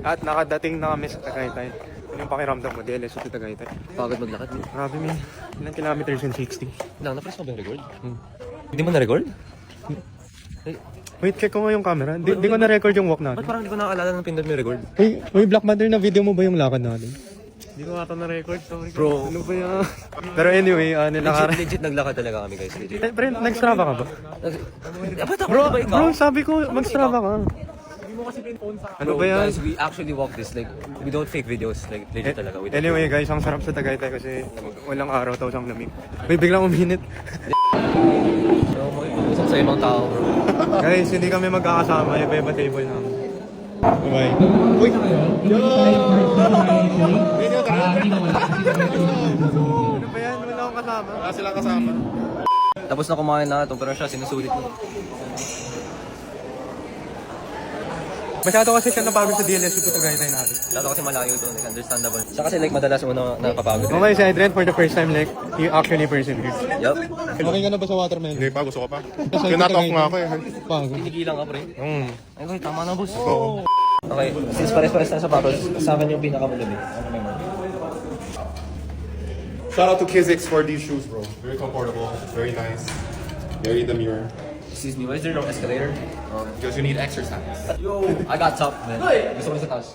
At nakadating na kami sa Tagaytay. Ano yung pakiramdam mo? DLS sa Tagaytay. Pagod maglakad. Grabe man. Ilang kilometers yung 60? Na-press mo ba yung record? Hindi mo na-record? Wait, check ko nga yung camera. Di ko na-record yung walk Ba't natin. parang hindi ko nakaalala ng pindot mo yung record? Uy, Black Panther, na video mo ba yung lakad natin? Hindi ko ata na-record. Sorry. Bro, Ano ba yan? Pero anyway, nilakad. legit naglakad talaga kami guys. Legit. Pre, nag-strava ka ba? Ba't ako Bro, ba ikaw? bro, sabi ko, mag-strava ka. Ano ba yan? Guys, we actually walk this. Like, we don't fake videos. Like, legit talaga. We don't. Anyway guys, ang sarap sa Tagaytay kasi walang araw, tapos ang lamig. Uy, biglang uminit. Isang sa ibang tao, bro. Guys, hindi kami magkakasama. Iba-iba table namin. Bye-bye. Uy! Ano ba yan? Wala akong kasama. Wala silang kasama. Tapos na kumain na ito, pero siya sinusulit mo. Masyado kasi siya napagod sa DLS yung Tagaytay natin. Masyado kasi malayo doon, like, understandable. Siya kasi like madalas mo na napapagod. Okay, si Adrian for the first time, like, he actually persevered. Yup. Okay ka na ba sa watermelon? Hindi pa, gusto ko pa. Kasi Kinatalk nga ako eh. Pagod. Pinigilan ka, pre. Ay, okay, tama na, boss. Oo. Okay, since pares-pares na sapatos, sa akin yung pinakamalumi. Ano may mark? Shout out to Kizix for these shoes, bro. Very comfortable, very nice. Very demure. Excuse me, why is there no escalator? Because you need exercise. Yo, I got top, man. Gusto ko sa taas.